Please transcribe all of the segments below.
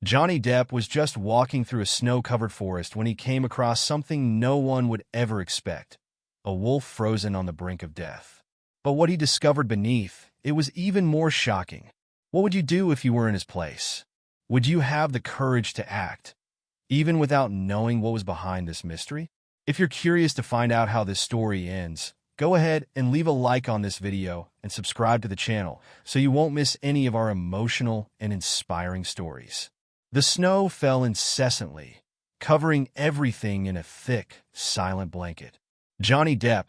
Johnny Depp was just walking through a snow-covered forest when he came across something no one would ever expect: a wolf frozen on the brink of death. But what he discovered beneath it was even more shocking. What would you do if you were in his place? Would you have the courage to act, even without knowing what was behind this mystery? If you're curious to find out how this story ends, go ahead and leave a like on this video and subscribe to the channel so you won't miss any of our emotional and inspiring stories. The snow fell incessantly, covering everything in a thick, silent blanket. Johnny Depp,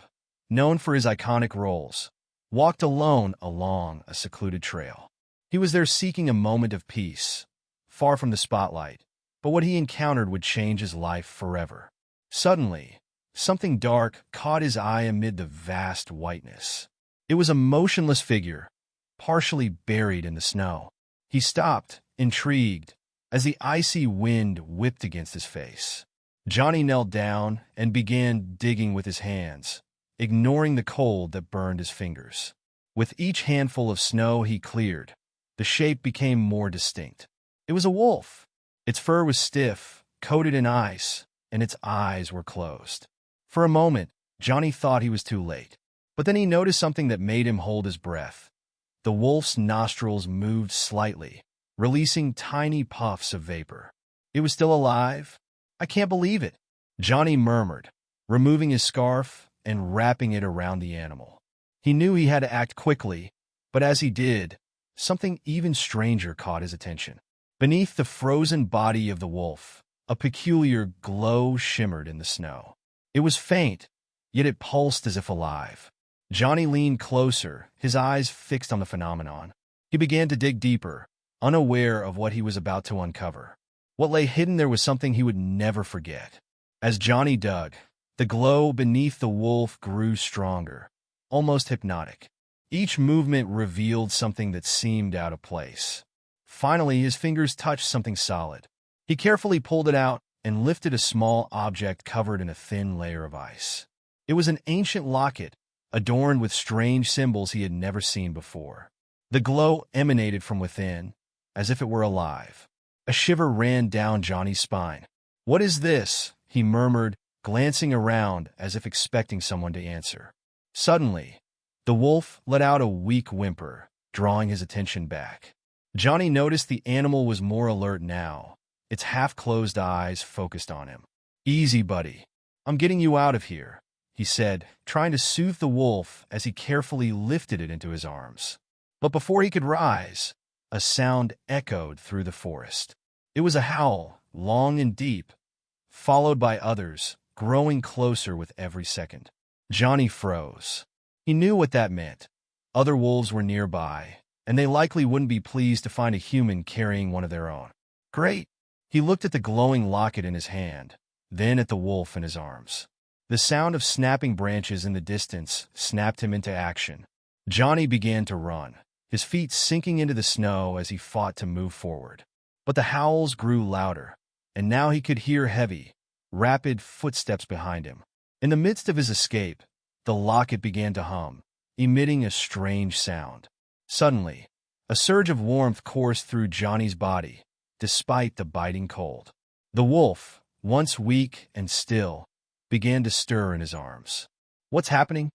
known for his iconic roles, walked alone along a secluded trail. He was there seeking a moment of peace, far from the spotlight, but what he encountered would change his life forever. Suddenly, something dark caught his eye amid the vast whiteness. It was a motionless figure, partially buried in the snow. He stopped, intrigued, as the icy wind whipped against his face. Johnny knelt down and began digging with his hands, ignoring the cold that burned his fingers. With each handful of snow he cleared, the shape became more distinct. It was a wolf. Its fur was stiff, coated in ice, and its eyes were closed. For a moment, Johnny thought he was too late. But then he noticed something that made him hold his breath. The wolf's nostrils moved slightly, releasing tiny puffs of vapor. It was still alive? I can't believe it, Johnny murmured, removing his scarf and wrapping it around the animal. He knew he had to act quickly, but as he did, something even stranger caught his attention. Beneath the frozen body of the wolf, a peculiar glow shimmered in the snow. It was faint, yet it pulsed as if alive. Johnny leaned closer, his eyes fixed on the phenomenon. He began to dig deeper, unaware of what he was about to uncover. What lay hidden there was something he would never forget. As Johnny dug, the glow beneath the wolf grew stronger, almost hypnotic. Each movement revealed something that seemed out of place. Finally, his fingers touched something solid. He carefully pulled it out and lifted a small object covered in a thin layer of ice. It was an ancient locket, adorned with strange symbols he had never seen before. The glow emanated from within, as if it were alive. A shiver ran down Johnny's spine. "What is this?" he murmured, glancing around as if expecting someone to answer. Suddenly, the wolf let out a weak whimper, drawing his attention back. Johnny noticed the animal was more alert now, its half-closed eyes focused on him. "Easy, buddy. I'm getting you out of here," he said, trying to soothe the wolf as he carefully lifted it into his arms. But before he could rise, a sound echoed through the forest. It was a howl, long and deep, followed by others, growing closer with every second. Johnny froze. He knew what that meant. Other wolves were nearby, and they likely wouldn't be pleased to find a human carrying one of their own. Great! He looked at the glowing locket in his hand, then at the wolf in his arms. The sound of snapping branches in the distance snapped him into action. Johnny began to run, his feet sinking into the snow as he fought to move forward. But the howls grew louder, and now he could hear heavy, rapid footsteps behind him. In the midst of his escape, the locket began to hum, emitting a strange sound. Suddenly, a surge of warmth coursed through Johnny's body, despite the biting cold. The wolf, once weak and still, began to stir in his arms. "What's happening?"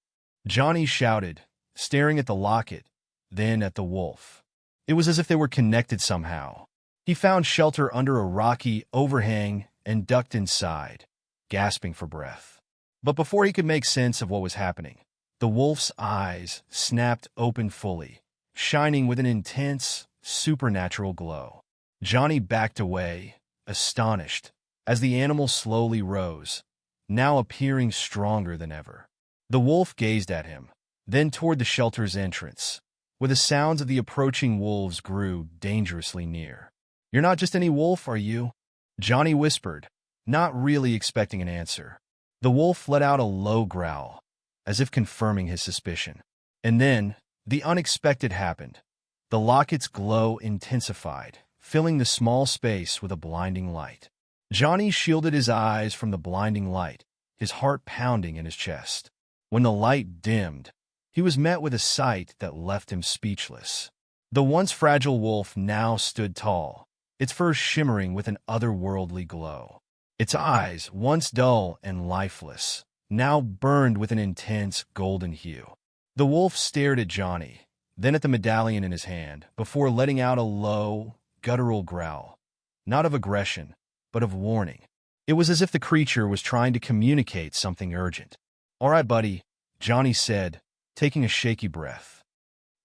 Johnny shouted, staring at the locket, then at the wolf. It was as if they were connected somehow. He found shelter under a rocky overhang and ducked inside, gasping for breath. But before he could make sense of what was happening, the wolf's eyes snapped open fully, shining with an intense, supernatural glow. Johnny backed away, astonished, as the animal slowly rose, now appearing stronger than ever. The wolf gazed at him, then toward the shelter's entrance, where the sounds of the approaching wolves grew dangerously near. "You're not just any wolf, are you?" Johnny whispered, not really expecting an answer. The wolf let out a low growl, as if confirming his suspicion. And then, the unexpected happened. The locket's glow intensified, filling the small space with a blinding light. Johnny shielded his eyes from the blinding light, his heart pounding in his chest. When the light dimmed, he was met with a sight that left him speechless. The once fragile wolf now stood tall, its fur shimmering with an otherworldly glow. Its eyes, once dull and lifeless, now burned with an intense golden hue. The wolf stared at Johnny, then at the medallion in his hand, before letting out a low, guttural growl, not of aggression, but of warning. It was as if the creature was trying to communicate something urgent. "All right, buddy," Johnny said, taking a shaky breath.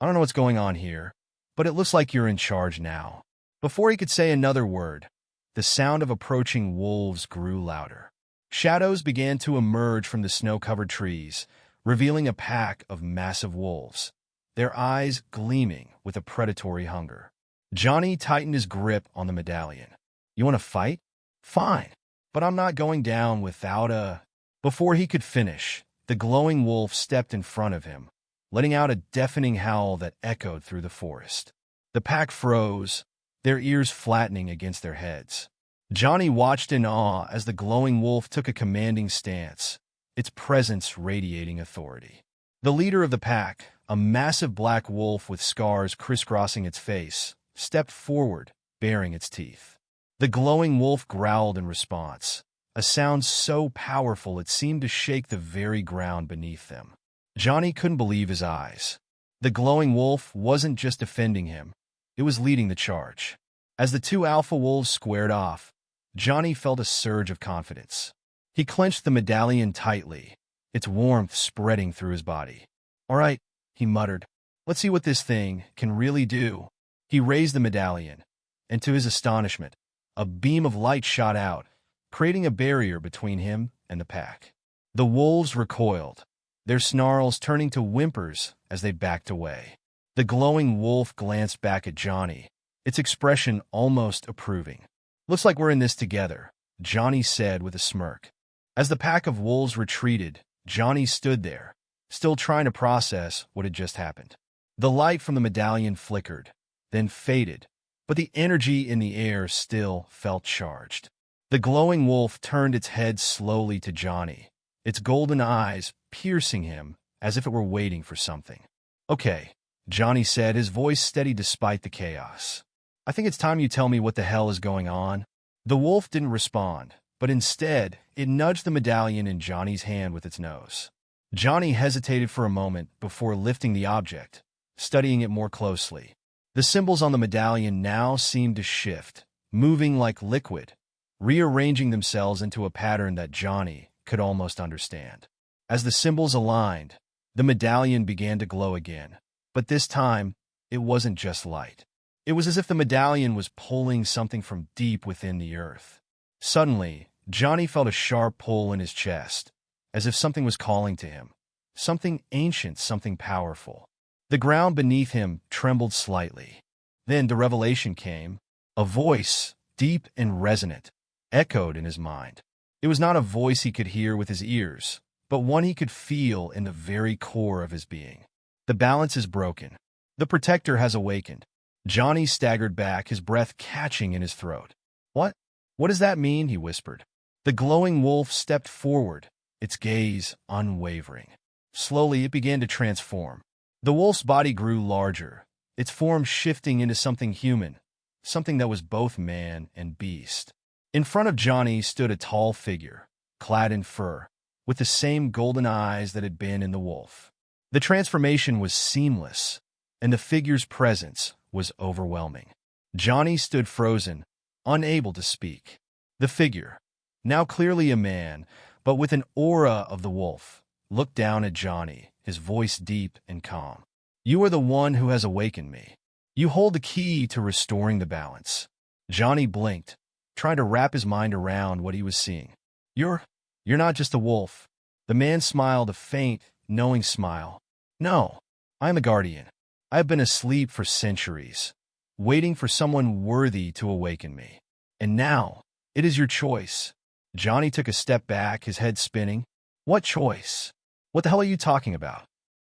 "I don't know what's going on here, but it looks like you're in charge now." Before he could say another word, the sound of approaching wolves grew louder. Shadows began to emerge from the snow-covered trees, revealing a pack of massive wolves, their eyes gleaming with a predatory hunger. Johnny tightened his grip on the medallion. "You want to fight? Fine, but I'm not going down without a—" Before he could finish, the glowing wolf stepped in front of him, letting out a deafening howl that echoed through the forest. The pack froze, their ears flattening against their heads. Johnny watched in awe as the glowing wolf took a commanding stance, its presence radiating authority. The leader of the pack, a massive black wolf with scars crisscrossing its face, stepped forward, baring its teeth. The glowing wolf growled in response, a sound so powerful it seemed to shake the very ground beneath them. Johnny couldn't believe his eyes. The glowing wolf wasn't just defending him, it was leading the charge. As the two alpha wolves squared off, Johnny felt a surge of confidence. He clenched the medallion tightly, its warmth spreading through his body. "All right," he muttered. "Let's see what this thing can really do." He raised the medallion, and to his astonishment, a beam of light shot out, creating a barrier between him and the pack. The wolves recoiled, their snarls turning to whimpers as they backed away. The glowing wolf glanced back at Johnny, its expression almost approving. "Looks like we're in this together," Johnny said with a smirk. As the pack of wolves retreated, Johnny stood there, still trying to process what had just happened. The light from the medallion flickered, then faded, but the energy in the air still felt charged. The glowing wolf turned its head slowly to Johnny, its golden eyes piercing him as if it were waiting for something. "Okay," Johnny said, his voice steady despite the chaos. "I think it's time you tell me what the hell is going on." The wolf didn't respond, but instead, it nudged the medallion in Johnny's hand with its nose. Johnny hesitated for a moment before lifting the object, studying it more closely. The symbols on the medallion now seemed to shift, moving like liquid, rearranging themselves into a pattern that Johnny could almost understand. As the symbols aligned, the medallion began to glow again, but this time, it wasn't just light. It was as if the medallion was pulling something from deep within the earth. Suddenly, Johnny felt a sharp pull in his chest, as if something was calling to him. Something ancient, something powerful. The ground beneath him trembled slightly. Then the revelation came. A voice, deep and resonant, echoed in his mind. It was not a voice he could hear with his ears, but one he could feel in the very core of his being. "The balance is broken. The protector has awakened." Johnny staggered back, his breath catching in his throat. "What? What does that mean?" he whispered. The glowing wolf stepped forward, its gaze unwavering. Slowly, it began to transform. The wolf's body grew larger, its form shifting into something human, something that was both man and beast. In front of Johnny stood a tall figure, clad in fur, with the same golden eyes that had been in the wolf. The transformation was seamless, and the figure's presence was overwhelming. Johnny stood frozen, unable to speak. The figure, now clearly a man, but with an aura of the wolf, looked down at Johnny, his voice deep and calm. "You are the one who has awakened me. You hold the key to restoring the balance." Johnny blinked, trying to wrap his mind around what he was seeing. You're not just a wolf." The man smiled, a faint, knowing smile. "No, I am a guardian. I have been asleep for centuries, waiting for someone worthy to awaken me. And now, it is your choice." Johnny took a step back, his head spinning. "What choice? What the hell are you talking about?"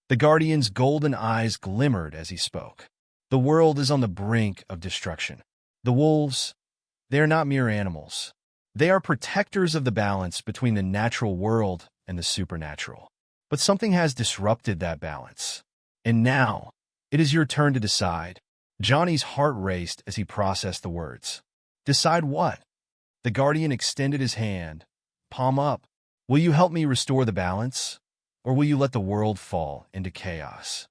The guardian's golden eyes glimmered as he spoke. "The world is on the brink of destruction. The wolves, they are not mere animals. They are protectors of the balance between the natural world and the supernatural. But something has disrupted that balance. And now, it is your turn to decide." Johnny's heart raced as he processed the words. Decide what? The guardian extended his hand, palm up. Will you help me restore the balance? Or will you let the world fall into chaos?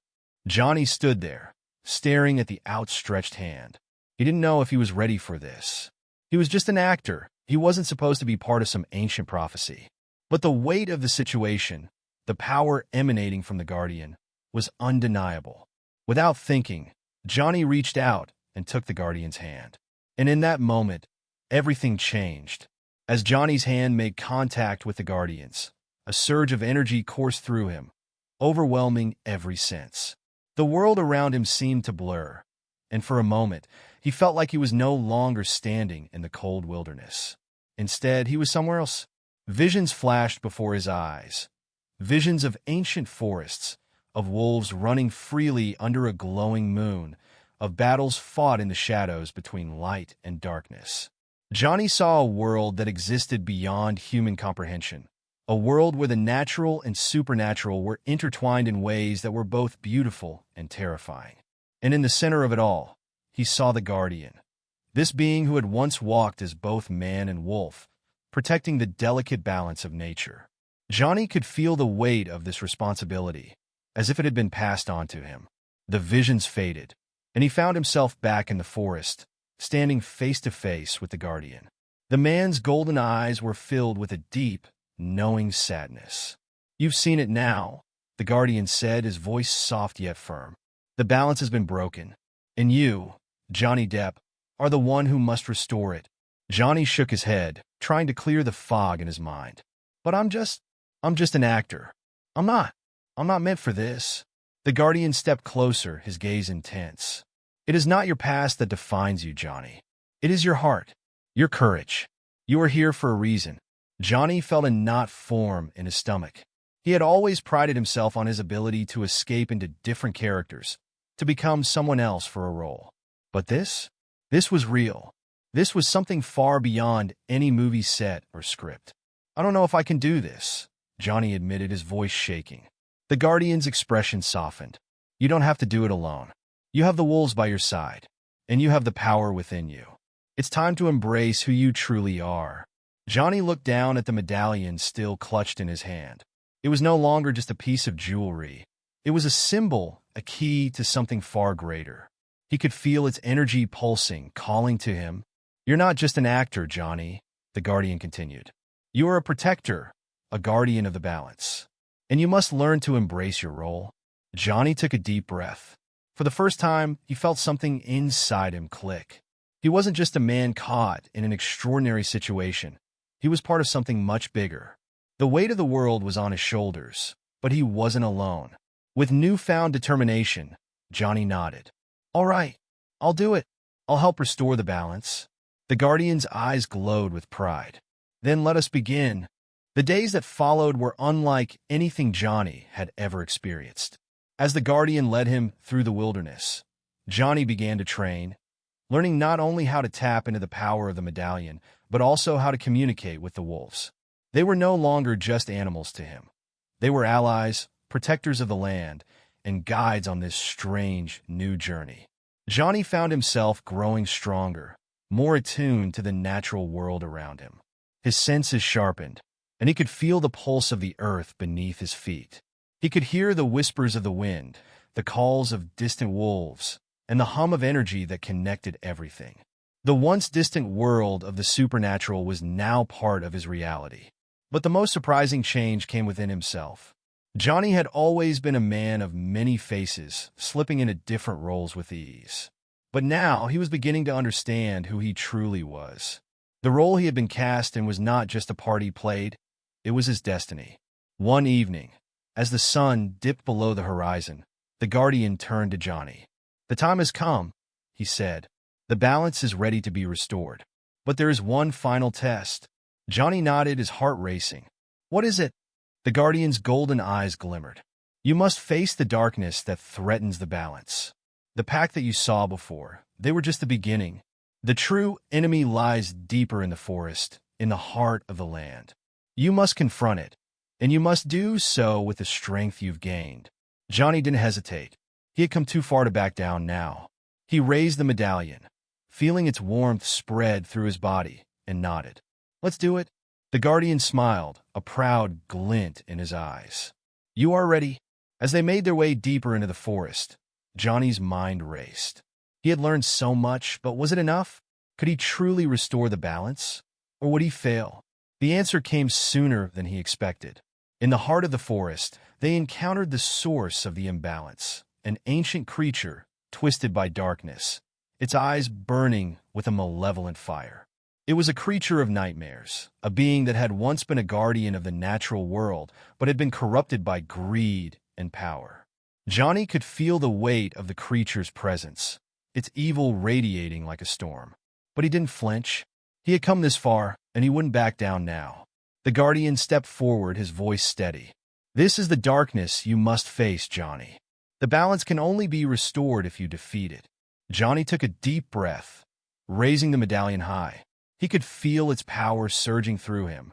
Johnny stood there, staring at the outstretched hand. He didn't know if he was ready for this. He was just an actor. He wasn't supposed to be part of some ancient prophecy. But the weight of the situation, the power emanating from the guardian, was undeniable. Without thinking, Johnny reached out and took the guardian's hand. And in that moment, everything changed. As Johnny's hand made contact with the guardian's, a surge of energy coursed through him, overwhelming every sense. The world around him seemed to blur, and for a moment, he felt like he was no longer standing in the cold wilderness. Instead, he was somewhere else. Visions flashed before his eyes. Visions of ancient forests, of wolves running freely under a glowing moon, of battles fought in the shadows between light and darkness. Johnny saw a world that existed beyond human comprehension, a world where the natural and supernatural were intertwined in ways that were both beautiful and terrifying. And in the center of it all, he saw the guardian, this being who had once walked as both man and wolf, protecting the delicate balance of nature. Johnny could feel the weight of this responsibility, as if it had been passed on to him. The visions faded, and he found himself back in the forest, standing face to face with the guardian. The man's golden eyes were filled with a deep, knowing sadness. "You've seen it now," the guardian said, his voice soft yet firm. "The balance has been broken, and you, Johnny Depp, are the one who must restore it." Johnny shook his head, trying to clear the fog in his mind. "But I'm just an actor. I'm not meant for this." The guardian stepped closer, his gaze intense. "It is not your past that defines you, Johnny. It is your heart, your courage. You are here for a reason." Johnny felt a knot form in his stomach. He had always prided himself on his ability to escape into different characters, to become someone else for a role. But this was real. This was something far beyond any movie set or script. "I don't know if I can do this," Johnny admitted, his voice shaking. The guardian's expression softened. "You don't have to do it alone. You have the wolves by your side, and you have the power within you. It's time to embrace who you truly are." Johnny looked down at the medallion still clutched in his hand. It was no longer just a piece of jewelry. It was a symbol, a key to something far greater. He could feel its energy pulsing, calling to him. "You're not just an actor, Johnny," the guardian continued. "You are a protector, a guardian of the balance. And you must learn to embrace your role." Johnny took a deep breath. For the first time, he felt something inside him click. He wasn't just a man caught in an extraordinary situation. He was part of something much bigger. The weight of the world was on his shoulders, but he wasn't alone. With newfound determination, Johnny nodded. "All right, I'll do it. I'll help restore the balance." The guardian's eyes glowed with pride. "Then let us begin." The days that followed were unlike anything Johnny had ever experienced. As the guardian led him through the wilderness, Johnny began to train, learning not only how to tap into the power of the medallion, but also how to communicate with the wolves. They were no longer just animals to him. They were allies, protectors of the land, and guides on this strange, new journey. Johnny found himself growing stronger, more attuned to the natural world around him. His senses sharpened, and he could feel the pulse of the earth beneath his feet. He could hear the whispers of the wind, the calls of distant wolves, and the hum of energy that connected everything. The once distant world of the supernatural was now part of his reality. But the most surprising change came within himself. Johnny had always been a man of many faces, slipping into different roles with ease. But now he was beginning to understand who he truly was. The role he had been cast in was not just a part he played, it was his destiny. One evening, as the sun dipped below the horizon, the guardian turned to Johnny. "The time has come," he said. "The balance is ready to be restored. But there is one final test." Johnny nodded, his heart racing. "What is it?" The guardian's golden eyes glimmered. "You must face the darkness that threatens the balance. The pack that you saw before, they were just the beginning. The true enemy lies deeper in the forest, in the heart of the land. You must confront it, and you must do so with the strength you've gained." Johnny didn't hesitate. He had come too far to back down now. He raised the medallion, feeling its warmth spread through his body, and nodded. "Let's do it." The guardian smiled, a proud glint in his eyes. "You are ready?" As they made their way deeper into the forest, Johnny's mind raced. He had learned so much, but was it enough? Could he truly restore the balance? Or would he fail? The answer came sooner than he expected. In the heart of the forest, they encountered the source of the imbalance, an ancient creature twisted by darkness, its eyes burning with a malevolent fire. It was a creature of nightmares, a being that had once been a guardian of the natural world, but had been corrupted by greed and power. Johnny could feel the weight of the creature's presence, its evil radiating like a storm. But he didn't flinch. He had come this far, and he wouldn't back down now. The guardian stepped forward, his voice steady. "This is the darkness you must face, Johnny. The balance can only be restored if you defeat it." Johnny took a deep breath, raising the medallion high. He could feel its power surging through him,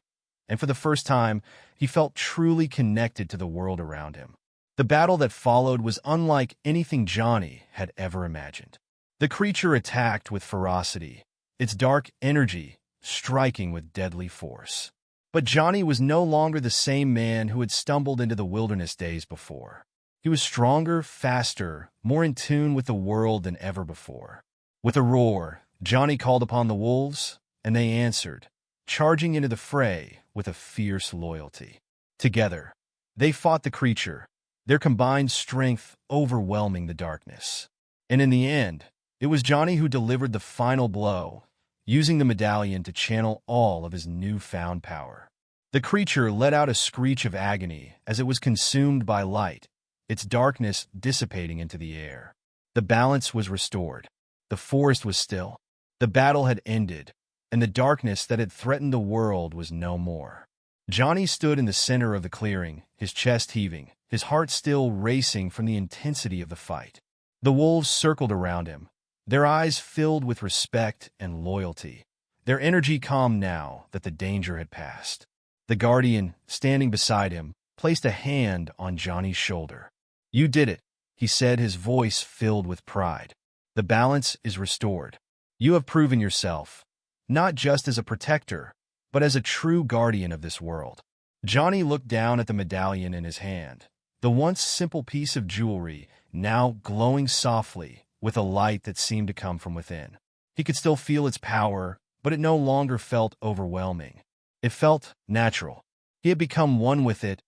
and for the first time, he felt truly connected to the world around him. The battle that followed was unlike anything Johnny had ever imagined. The creature attacked with ferocity, its dark energy striking with deadly force. But Johnny was no longer the same man who had stumbled into the wilderness days before. He was stronger, faster, more in tune with the world than ever before. With a roar, Johnny called upon the wolves, and they answered, charging into the fray with a fierce loyalty. Together, they fought the creature, their combined strength overwhelming the darkness. And in the end, it was Johnny who delivered the final blow, using the medallion to channel all of his newfound power. The creature let out a screech of agony as it was consumed by light, its darkness dissipating into the air. The balance was restored. The forest was still. The battle had ended, and the darkness that had threatened the world was no more. Johnny stood in the center of the clearing, his chest heaving, his heart still racing from the intensity of the fight. The wolves circled around him, their eyes filled with respect and loyalty, their energy calm now that the danger had passed. The guardian, standing beside him, placed a hand on Johnny's shoulder. "You did it," he said, his voice filled with pride. "The balance is restored. You have proven yourself, not just as a protector, but as a true guardian of this world." Johnny looked down at the medallion in his hand, the once simple piece of jewelry now glowing softly with a light that seemed to come from within. He could still feel its power, but it no longer felt overwhelming. It felt natural. He had become one with it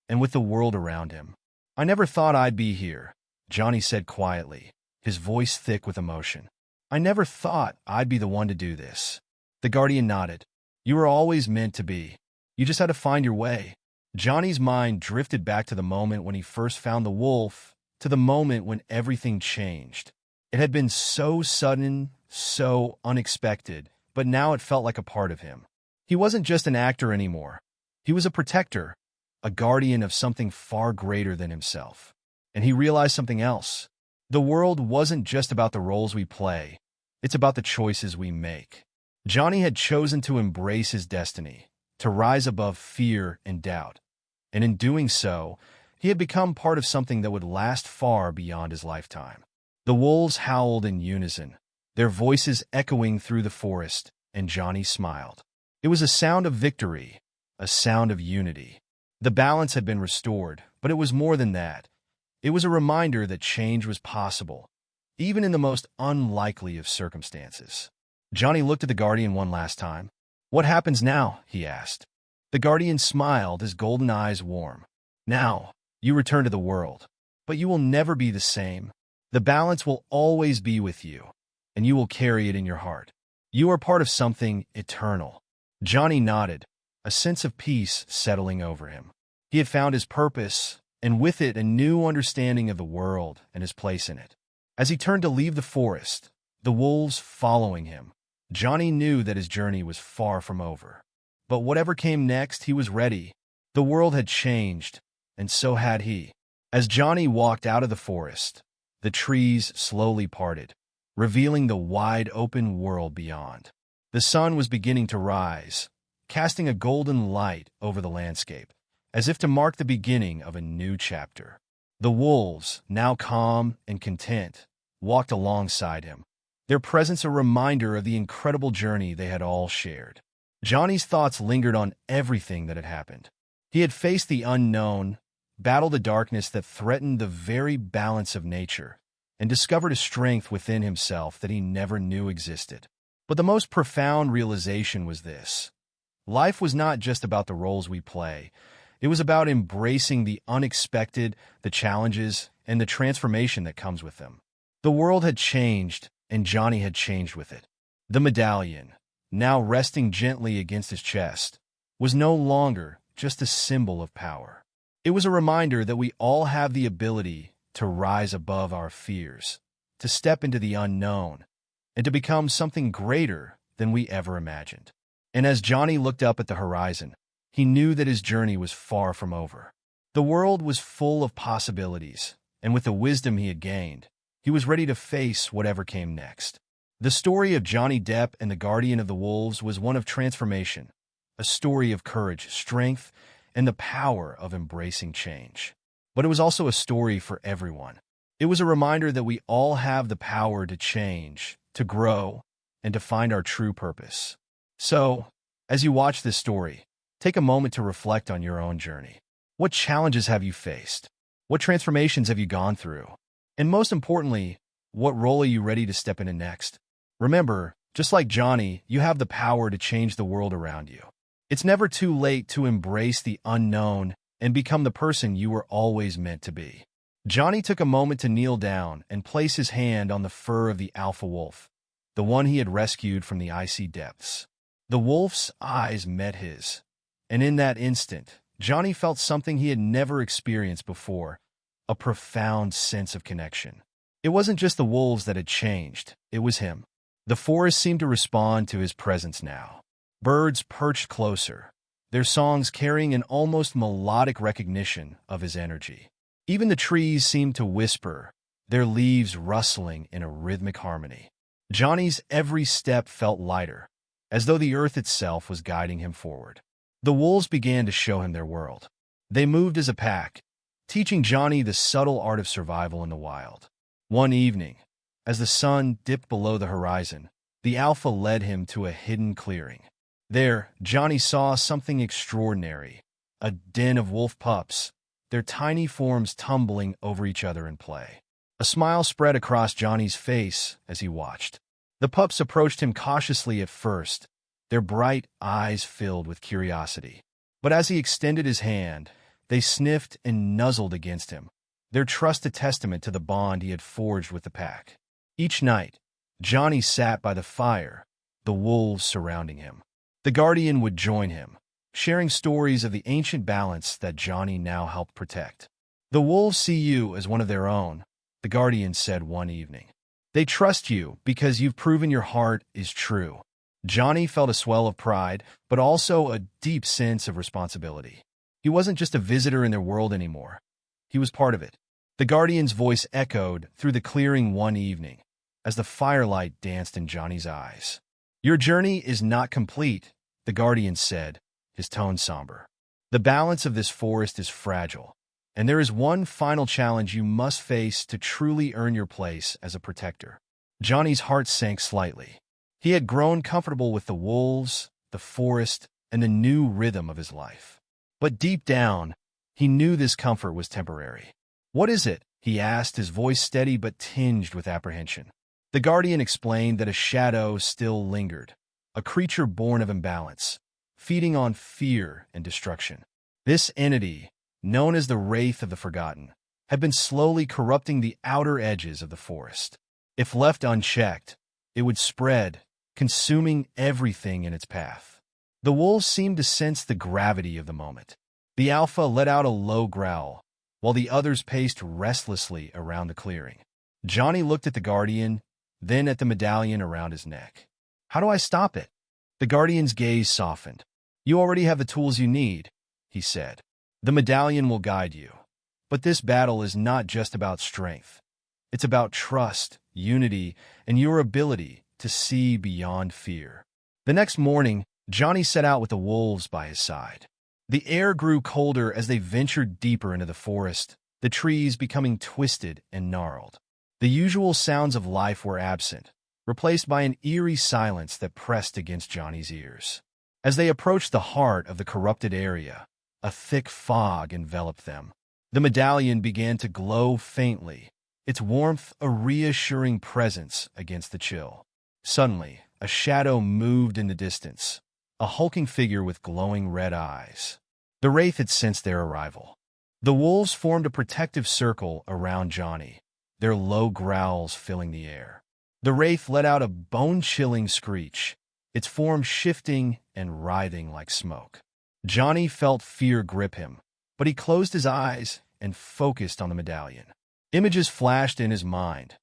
and with the world around him. "I never thought I'd be here," Johnny said quietly, his voice thick with emotion. "I never thought I'd be the one to do this." The guardian nodded. "You were always meant to be. You just had to find your way." Johnny's mind drifted back to the moment when he first found the wolf, to the moment when everything changed. It had been so sudden, so unexpected, but now it felt like a part of him. He wasn't just an actor anymore. He was a protector, a guardian of something far greater than himself. And he realized something else. The world wasn't just about the roles we play. It's about the choices we make. Johnny had chosen to embrace his destiny, to rise above fear and doubt. And in doing so, he had become part of something that would last far beyond his lifetime. The wolves howled in unison, their voices echoing through the forest, and Johnny smiled. It was a sound of victory, a sound of unity. The balance had been restored, but it was more than that. It was a reminder that change was possible, even in the most unlikely of circumstances. Johnny looked at the guardian one last time. "What happens now?" he asked. The guardian smiled, his golden eyes warm. "Now, you return to the world, but you will never be the same. The balance will always be with you, and you will carry it in your heart. You are part of something eternal." Johnny nodded, a sense of peace settling over him. He had found his purpose, and with it a new understanding of the world and his place in it. As he turned to leave the forest, the wolves following him, Johnny knew that his journey was far from over. But whatever came next, he was ready. The world had changed, and so had he. As Johnny walked out of the forest, the trees slowly parted, revealing the wide open world beyond. The sun was beginning to rise, casting a golden light over the landscape, as if to mark the beginning of a new chapter. The wolves, now calm and content, walked alongside him, their presence a reminder of the incredible journey they had all shared. Johnny's thoughts lingered on everything that had happened. He had faced the unknown, battled the darkness that threatened the very balance of nature, and discovered a strength within himself that he never knew existed. But the most profound realization was this: life was not just about the roles we play. It was about embracing the unexpected, the challenges, and the transformation that comes with them. The world had changed, and Johnny had changed with it. The medallion, now resting gently against his chest, was no longer just a symbol of power. It was a reminder that we all have the ability to rise above our fears, to step into the unknown, and to become something greater than we ever imagined. And as Johnny looked up at the horizon, he knew that his journey was far from over. The world was full of possibilities, and with the wisdom he had gained, he was ready to face whatever came next. The story of Johnny Depp and the Guardian of the Wolves was one of transformation, a story of courage, strength, and the power of embracing change. But it was also a story for everyone. It was a reminder that we all have the power to change, to grow, and to find our true purpose. So, as you watch this story, take a moment to reflect on your own journey. What challenges have you faced? What transformations have you gone through? And most importantly, what role are you ready to step into next? Remember, just like Johnny, you have the power to change the world around you. It's never too late to embrace the unknown and become the person you were always meant to be. Johnny took a moment to kneel down and place his hand on the fur of the alpha wolf, the one he had rescued from the icy depths. The wolf's eyes met his, and in that instant, Johnny felt something he had never experienced before, a profound sense of connection. It wasn't just the wolves that had changed, it was him. The forest seemed to respond to his presence now. Birds perched closer, their songs carrying an almost melodic recognition of his energy. Even the trees seemed to whisper, their leaves rustling in a rhythmic harmony. Johnny's every step felt lighter, as though the earth itself was guiding him forward. The wolves began to show him their world. They moved as a pack, teaching Johnny the subtle art of survival in the wild. One evening, as the sun dipped below the horizon, the alpha led him to a hidden clearing. There, Johnny saw something extraordinary, a den of wolf pups, their tiny forms tumbling over each other in play. A smile spread across Johnny's face as he watched. The pups approached him cautiously at first, their bright eyes filled with curiosity. But as he extended his hand, they sniffed and nuzzled against him, their trust a testament to the bond he had forged with the pack. Each night, Johnny sat by the fire, the wolves surrounding him. The Guardian would join him, sharing stories of the ancient balance that Johnny now helped protect. "The wolves see you as one of their own," the Guardian said one evening. "They trust you because you've proven your heart is true." Johnny felt a swell of pride, but also a deep sense of responsibility. He wasn't just a visitor in their world anymore. He was part of it. The Guardian's voice echoed through the clearing one evening, as the firelight danced in Johnny's eyes. "Your journey is not complete," the Guardian said, his tone somber. "The balance of this forest is fragile, and there is one final challenge you must face to truly earn your place as a protector." Johnny's heart sank slightly. He had grown comfortable with the wolves, the forest, and the new rhythm of his life. But deep down, he knew this comfort was temporary. "What is it?" he asked, his voice steady but tinged with apprehension. The Guardian explained that a shadow still lingered, a creature born of imbalance, feeding on fear and destruction. This entity, known as the Wraith of the Forgotten, had been slowly corrupting the outer edges of the forest. If left unchecked, it would spread, consuming everything in its path. The wolves seemed to sense the gravity of the moment. The alpha let out a low growl, while the others paced restlessly around the clearing. Johnny looked at the Guardian, then at the medallion around his neck. "How do I stop it?" The Guardian's gaze softened. "You already have the tools you need," he said. "The medallion will guide you. But this battle is not just about strength. It's about trust, unity, and your ability to see beyond fear." The next morning, Johnny set out with the wolves by his side. The air grew colder as they ventured deeper into the forest, the trees becoming twisted and gnarled. The usual sounds of life were absent, replaced by an eerie silence that pressed against Johnny's ears. As they approached the heart of the corrupted area, a thick fog enveloped them. The medallion began to glow faintly, its warmth a reassuring presence against the chill. Suddenly, a shadow moved in the distance, a hulking figure with glowing red eyes. The Wraith had sensed their arrival. The wolves formed a protective circle around Johnny, their low growls filling the air. The Wraith let out a bone-chilling screech, its form shifting and writhing like smoke. Johnny felt fear grip him, but he closed his eyes and focused on the medallion. Images flashed in his mind,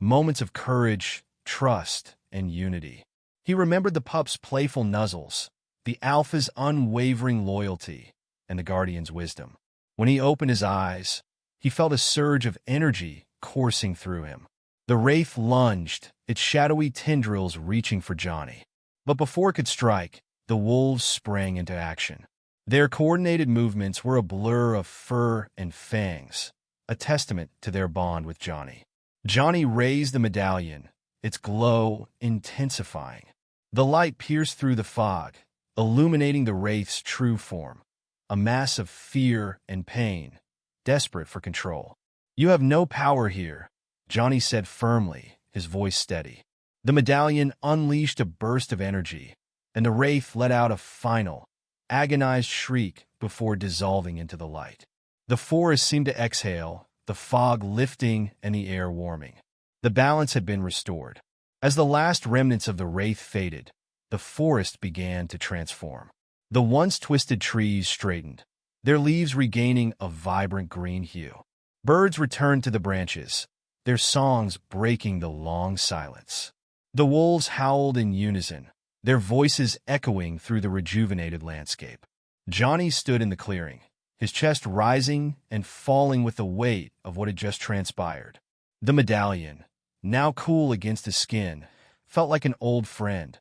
moments of courage, trust, and unity. He remembered the pup's playful nuzzles, the alpha's unwavering loyalty, and the guardian's wisdom. When he opened his eyes, he felt a surge of energy coursing through him. The Wraith lunged, its shadowy tendrils reaching for Johnny. But before it could strike, the wolves sprang into action. Their coordinated movements were a blur of fur and fangs, a testament to their bond with Johnny. Johnny raised the medallion, its glow intensifying. The light pierced through the fog, illuminating the Wraith's true form, a mass of fear and pain, desperate for control. "You have no power here," Johnny said firmly, his voice steady. The medallion unleashed a burst of energy, and the Wraith let out a final, agonized shriek before dissolving into the light. The forest seemed to exhale, the fog lifting and the air warming. The balance had been restored. As the last remnants of the Wraith faded, the forest began to transform. The once twisted trees straightened, their leaves regaining a vibrant green hue. Birds returned to the branches, their songs breaking the long silence. The wolves howled in unison, their voices echoing through the rejuvenated landscape. Johnny stood in the clearing, his chest rising and falling with the weight of what had just transpired. The medallion, now cool against his skin, felt like an old friend,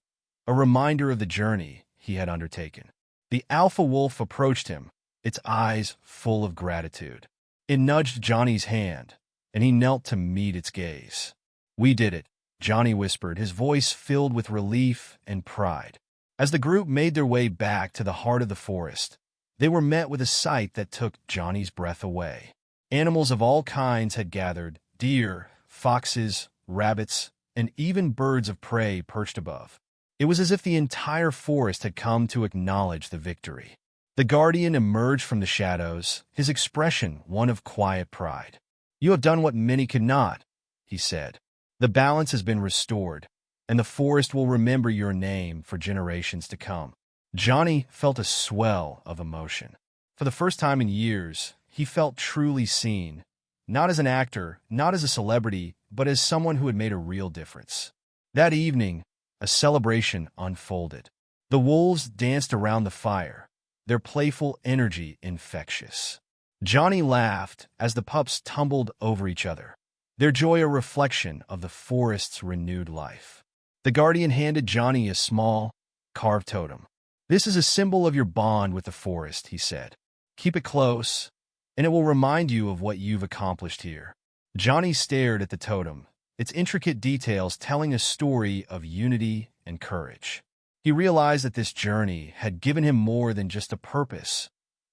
a reminder of the journey he had undertaken. The alpha wolf approached him, its eyes full of gratitude. It nudged Johnny's hand, and he knelt to meet its gaze. "We did it," Johnny whispered, his voice filled with relief and pride. As the group made their way back to the heart of the forest, they were met with a sight that took Johnny's breath away. Animals of all kinds had gathered, deer, foxes, rabbits, and even birds of prey perched above. It was as if the entire forest had come to acknowledge the victory. The guardian emerged from the shadows, his expression one of quiet pride. "You have done what many could not," he said. "The balance has been restored, and the forest will remember your name for generations to come." Johnny felt a swell of emotion. For the first time in years, he felt truly seen, not as an actor, not as a celebrity, but as someone who had made a real difference. That evening, a celebration unfolded. The wolves danced around the fire, their playful energy infectious. Johnny laughed as the pups tumbled over each other, their joy a reflection of the forest's renewed life. The guardian handed Johnny a small, carved totem. "This is a symbol of your bond with the forest," he said. "Keep it close, and it will remind you of what you've accomplished here." Johnny stared at the totem, its intricate details telling a story of unity and courage. He realized that this journey had given him more than just a purpose.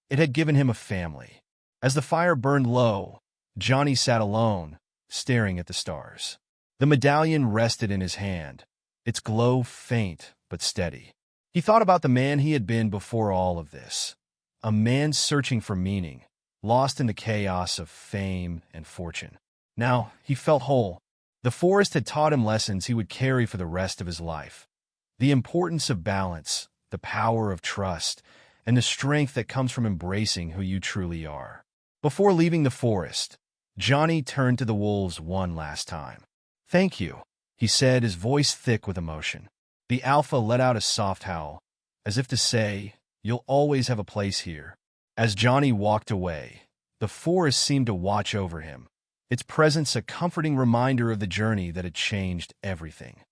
It had given him a family. As the fire burned low, Johnny sat alone, staring at the stars. The medallion rested in his hand, its glow faint but steady. He thought about the man he had been before all of this, a man searching for meaning, lost in the chaos of fame and fortune. Now he felt whole. The forest had taught him lessons he would carry for the rest of his life. The importance of balance, the power of trust, and the strength that comes from embracing who you truly are. Before leaving the forest, Johnny turned to the wolves one last time. "Thank you," he said, his voice thick with emotion. The alpha let out a soft howl, as if to say, "You'll always have a place here." As Johnny walked away, the forest seemed to watch over him, its presence a comforting reminder of the journey that had changed everything.